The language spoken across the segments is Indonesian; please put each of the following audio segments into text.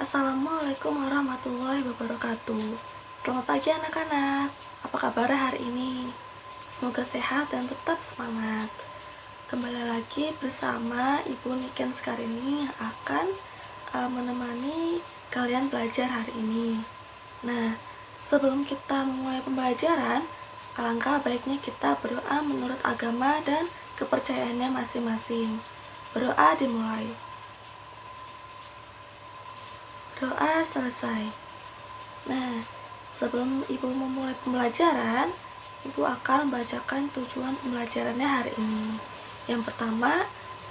Assalamualaikum warahmatullahi wabarakatuh. Selamat pagi anak-anak. Apa kabar hari ini? Semoga sehat dan tetap semangat. Kembali lagi bersama Ibu Niken Skarini yang akan menemani kalian belajar hari ini. Nah, sebelum kita memulai pembelajaran, alangkah baiknya kita berdoa menurut agama dan kepercayaannya masing-masing. Berdoa dimulai. Doa selesai. Nah, sebelum Ibu memulai pembelajaran, Ibu akan membacakan tujuan pembelajarannya hari ini. Yang pertama,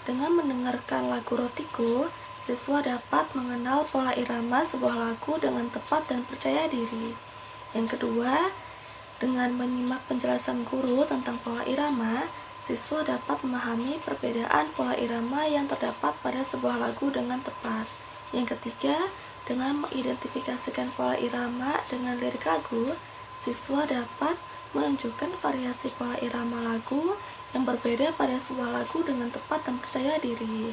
dengan mendengarkan lagu Rotiku, siswa dapat mengenal pola irama sebuah lagu dengan tepat dan percaya diri. Yang kedua, dengan menyimak penjelasan guru tentang pola irama, siswa dapat memahami perbedaan pola irama yang terdapat pada sebuah lagu dengan tepat. Yang ketiga, dengan mengidentifikasikan pola irama dengan lirik lagu, siswa dapat menunjukkan variasi pola irama lagu yang berbeda pada sebuah lagu dengan tepat dan percaya diri.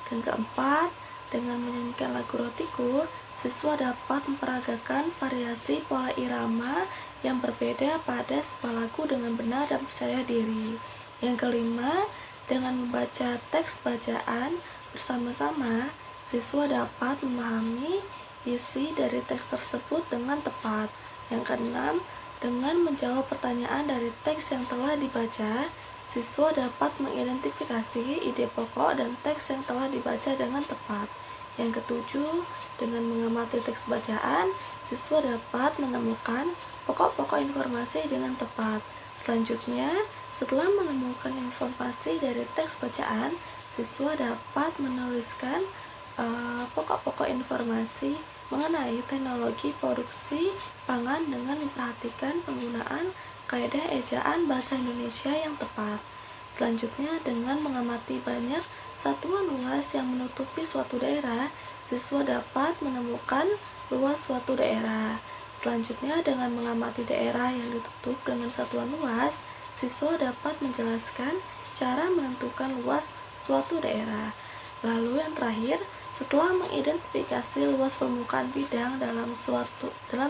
Yang keempat, dengan menyanyikan lagu Rotiku, siswa dapat memperagakan variasi pola irama yang berbeda pada sebuah lagu dengan benar dan percaya diri. Yang kelima, dengan membaca teks bacaan bersama-sama, siswa dapat memahami isi dari teks tersebut dengan tepat. Yang keenam, dengan menjawab pertanyaan dari teks yang telah dibaca, siswa dapat mengidentifikasi ide pokok dan teks yang telah dibaca dengan tepat. Yang ketujuh, dengan mengamati teks bacaan, siswa dapat menemukan pokok-pokok informasi dengan tepat. Selanjutnya, setelah menemukan informasi dari teks bacaan, siswa dapat menuliskan pokok-pokok informasi mengenai teknologi produksi pangan dengan memperhatikan penggunaan kaidah ejaan bahasa Indonesia yang tepat. Selanjutnya, dengan mengamati banyak satuan luas yang menutupi suatu daerah, siswa dapat menemukan luas suatu daerah. Selanjutnya, dengan mengamati daerah yang ditutup dengan satuan luas, siswa dapat menjelaskan cara menentukan luas suatu daerah. Lalu yang terakhir, setelah mengidentifikasi luas permukaan bidang dalam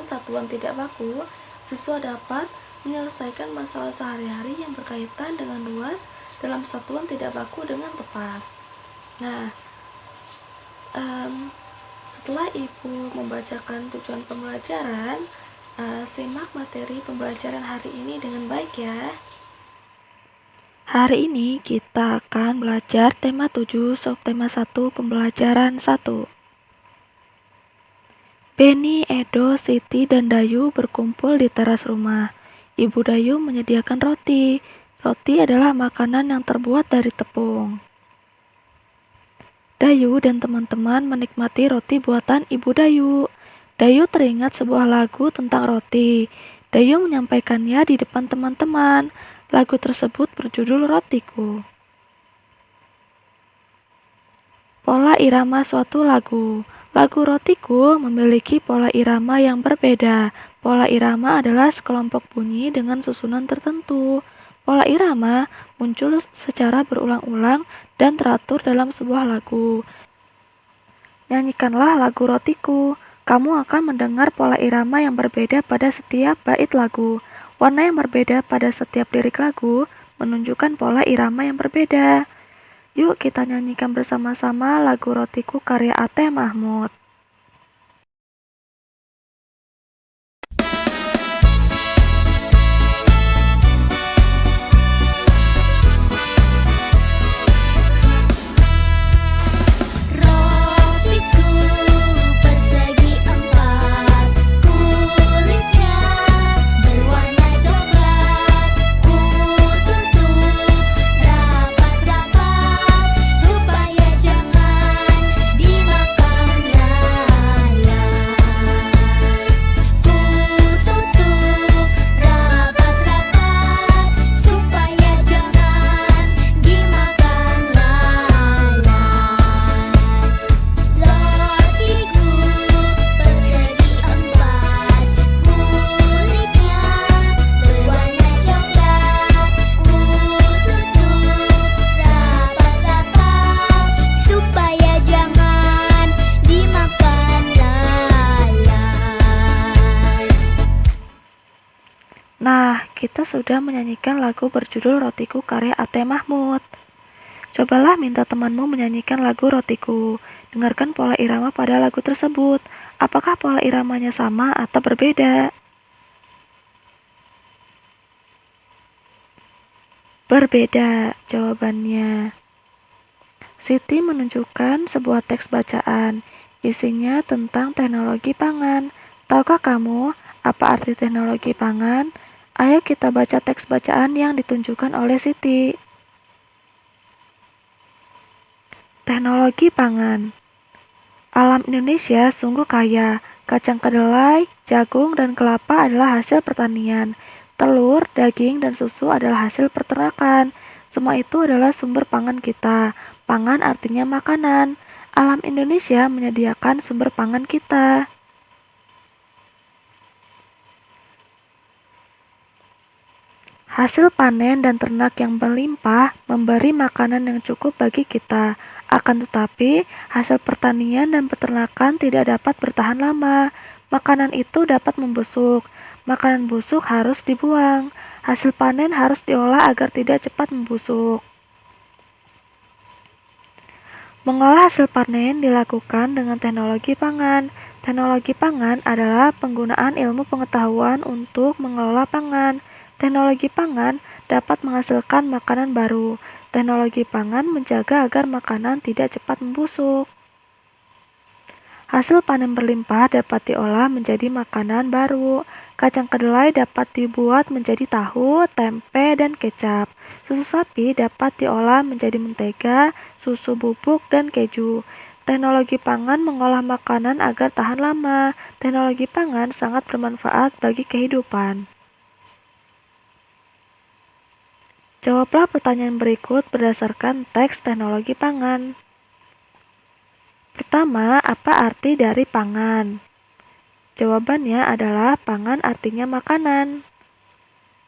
satuan tidak baku, siswa dapat menyelesaikan masalah sehari-hari yang berkaitan dengan luas dalam satuan tidak baku dengan tepat. Nah, setelah Ibu membacakan tujuan pembelajaran, simak materi pembelajaran hari ini dengan baik ya. Hari ini kita akan belajar tema 7, subtema 1, pembelajaran 1. Beni, Edo, Siti, dan Dayu berkumpul di teras rumah. Ibu Dayu menyediakan roti. Roti adalah makanan yang terbuat dari tepung. Dayu dan teman-teman menikmati roti buatan Ibu Dayu. Dayu teringat sebuah lagu tentang roti. Dayu menyampaikannya di depan teman-teman. Lagu tersebut berjudul Rotiku. Pola irama suatu lagu. Lagu Rotiku memiliki pola irama yang berbeda. Pola irama adalah sekelompok bunyi dengan susunan tertentu. Pola irama muncul secara berulang-ulang dan teratur dalam sebuah lagu. Nyanyikanlah lagu Rotiku. Kamu akan mendengar pola irama yang berbeda pada setiap bait lagu. Warna yang berbeda pada setiap lirik lagu menunjukkan pola irama yang berbeda. Yuk kita nyanyikan bersama-sama lagu Rotiku karya Ate Mahmud. Supaya jangan dimakan kita sudah menyanyikan lagu berjudul Rotiku karya A.T. Mahmud. Cobalah minta temanmu menyanyikan lagu Rotiku. Dengarkan pola irama pada lagu tersebut. Apakah pola iramanya sama atau berbeda? Berbeda, jawabannya. Siti menunjukkan sebuah teks bacaan. Isinya tentang teknologi pangan. Tahukah kamu apa arti teknologi pangan? Ayo kita baca teks bacaan yang ditunjukkan oleh Siti. Teknologi pangan. Alam Indonesia sungguh kaya. Kacang kedelai, jagung, dan kelapa adalah hasil pertanian. Telur, daging, dan susu adalah hasil peternakan. Semua itu adalah sumber pangan kita. Pangan artinya makanan. Alam Indonesia menyediakan sumber pangan kita. Hasil panen dan ternak yang berlimpah memberi makanan yang cukup bagi kita. Akan tetapi, hasil pertanian dan peternakan tidak dapat bertahan lama. Makanan itu dapat membusuk. Makanan busuk harus dibuang. Hasil panen harus diolah agar tidak cepat membusuk. Mengolah hasil panen dilakukan dengan teknologi pangan. Teknologi pangan adalah penggunaan ilmu pengetahuan untuk mengelola pangan. Teknologi pangan dapat menghasilkan makanan baru. Teknologi pangan menjaga agar makanan tidak cepat membusuk. Hasil panen berlimpah dapat diolah menjadi makanan baru. Kacang kedelai dapat dibuat menjadi tahu, tempe, dan kecap. Susu sapi dapat diolah menjadi mentega, susu bubuk, dan keju. Teknologi pangan mengolah makanan agar tahan lama. Teknologi pangan sangat bermanfaat bagi kehidupan. Jawablah pertanyaan berikut berdasarkan teks teknologi pangan. Pertama, apa arti dari pangan? Jawabannya adalah pangan artinya makanan.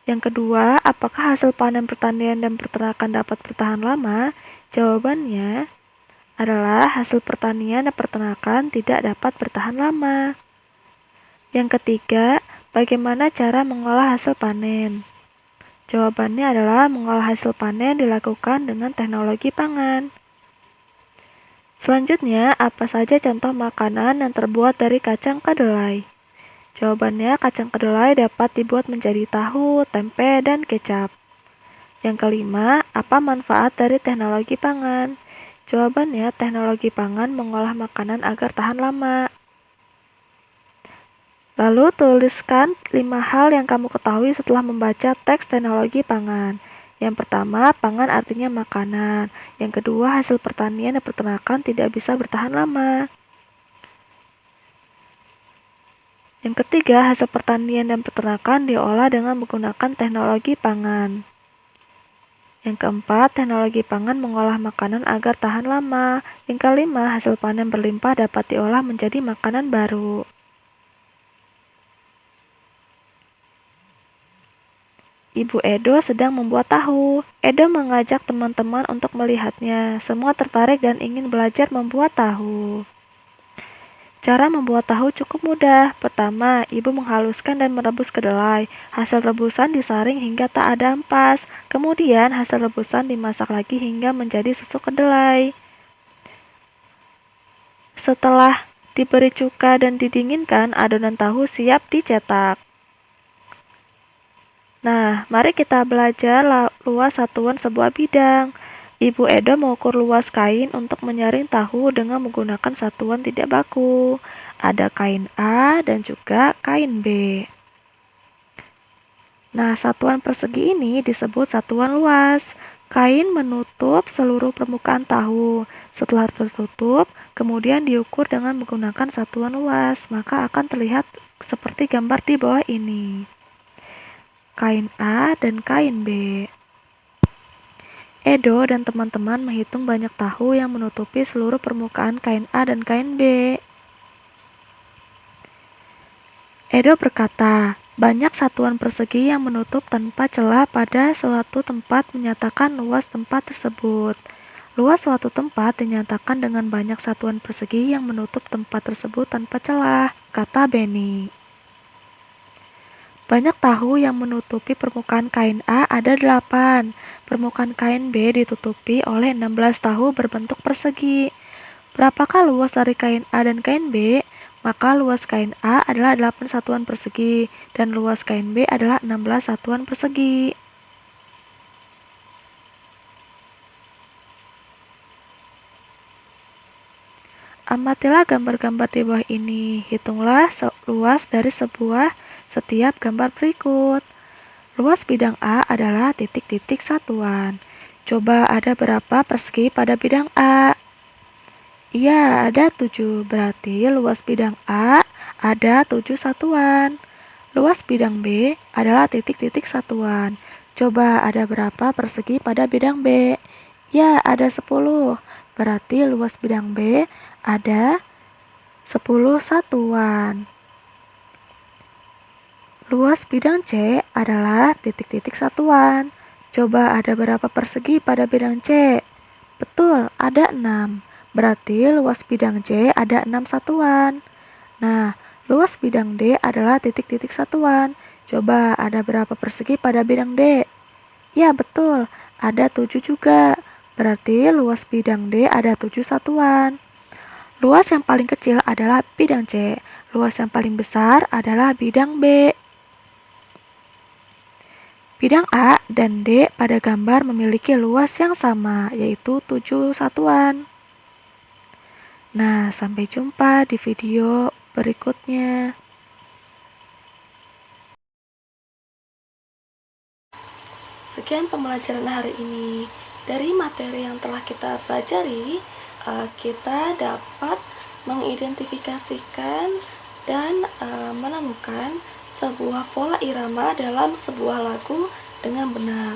Yang kedua, apakah hasil panen pertanian dan peternakan dapat bertahan lama? Jawabannya adalah hasil pertanian dan peternakan tidak dapat bertahan lama. Yang ketiga, bagaimana cara mengolah hasil panen? Jawabannya adalah mengolah hasil panen dilakukan dengan teknologi pangan. Selanjutnya, apa saja contoh makanan yang terbuat dari kacang kedelai? Jawabannya, kacang kedelai dapat dibuat menjadi tahu, tempe, dan kecap. Yang kelima, apa manfaat dari teknologi pangan? Jawabannya, teknologi pangan mengolah makanan agar tahan lama. Lalu tuliskan 5 hal yang kamu ketahui setelah membaca teks teknologi pangan. Yang pertama, pangan artinya makanan. Yang kedua, hasil pertanian dan peternakan tidak bisa bertahan lama. Yang ketiga, hasil pertanian dan peternakan diolah dengan menggunakan teknologi pangan. Yang keempat, teknologi pangan mengolah makanan agar tahan lama. Yang kelima, hasil panen berlimpah dapat diolah menjadi makanan baru. Ibu Edo sedang membuat tahu. Edo mengajak teman-teman untuk melihatnya. Semua tertarik dan ingin belajar membuat tahu. Cara membuat tahu cukup mudah. Pertama, ibu menghaluskan dan merebus kedelai. Hasil rebusan disaring hingga tak ada ampas. Kemudian hasil rebusan dimasak lagi hingga menjadi susu kedelai. Setelah diberi cuka dan didinginkan, adonan tahu siap dicetak. Nah, mari kita belajar luas satuan sebuah bidang. Ibu Edo mengukur luas kain untuk menyaring tahu dengan menggunakan satuan tidak baku. Ada kain A dan juga kain B. Nah, satuan persegi ini disebut satuan luas. Kain menutup seluruh permukaan tahu. Setelah tertutup, kemudian diukur dengan menggunakan satuan luas, maka akan terlihat seperti gambar di bawah ini. Kain A dan kain B. Edo dan teman-teman menghitung banyak tahu yang menutupi seluruh permukaan kain A dan kain B. Edo berkata, banyak satuan persegi yang menutup tanpa celah pada suatu tempat menyatakan luas tempat tersebut. Luas suatu tempat dinyatakan dengan banyak satuan persegi yang menutup tempat tersebut tanpa celah, kata Benny. Banyak tahu yang menutupi permukaan kain A ada 8. Permukaan kain B ditutupi oleh 16 tahu berbentuk persegi. Berapakah luas dari kain A dan kain B? Maka luas kain A adalah 8 satuan persegi dan luas kain B adalah 16 satuan persegi. Amatilah gambar-gambar di bawah ini. Hitunglah luas dari setiap gambar berikut. Luas bidang A adalah titik-titik satuan. Coba ada berapa persegi pada bidang A? Iya, ada 7. Berarti luas bidang A ada 7 satuan. Luas bidang B adalah titik-titik satuan. Coba ada berapa persegi pada bidang B? Ya, ada 10. Berarti luas bidang B ada 10 satuan. Luas bidang C adalah titik-titik satuan. Coba ada berapa persegi pada bidang C? Betul, ada 6. Berarti luas bidang C ada 6 satuan. Nah, luas bidang D adalah titik-titik satuan. Coba ada berapa persegi pada bidang D? Ya, betul, ada 7 juga. Berarti luas bidang D ada 7 satuan. Luas yang paling kecil adalah bidang C. Luas yang paling besar adalah bidang B. Bidang A dan D pada gambar memiliki luas yang sama, yaitu 7 satuan. Nah, sampai jumpa di video berikutnya. Sekian pembelajaran hari ini. Dari materi yang telah kita pelajari, kita dapat mengidentifikasikan dan menemukan sebuah pola irama dalam sebuah lagu dengan benar.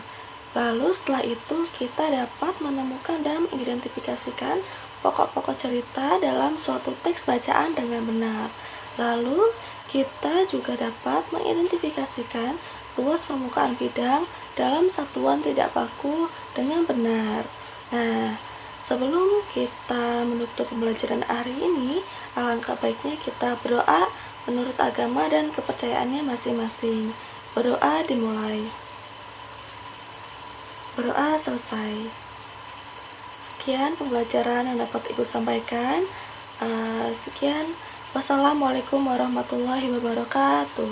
Lalu setelah itu kita dapat menemukan dan mengidentifikasikan pokok-pokok cerita dalam suatu teks bacaan dengan benar. Lalu kita juga dapat mengidentifikasikan luas permukaan bidang dalam satuan tidak baku dengan benar. Nah, sebelum kita menutup pembelajaran hari ini, alangkah baiknya kita berdoa menurut agama dan kepercayaannya masing-masing. Berdoa dimulai. Berdoa selesai. Sekian pembelajaran yang dapat Ibu sampaikan. Sekian. Wassalamualaikum warahmatullahi wabarakatuh.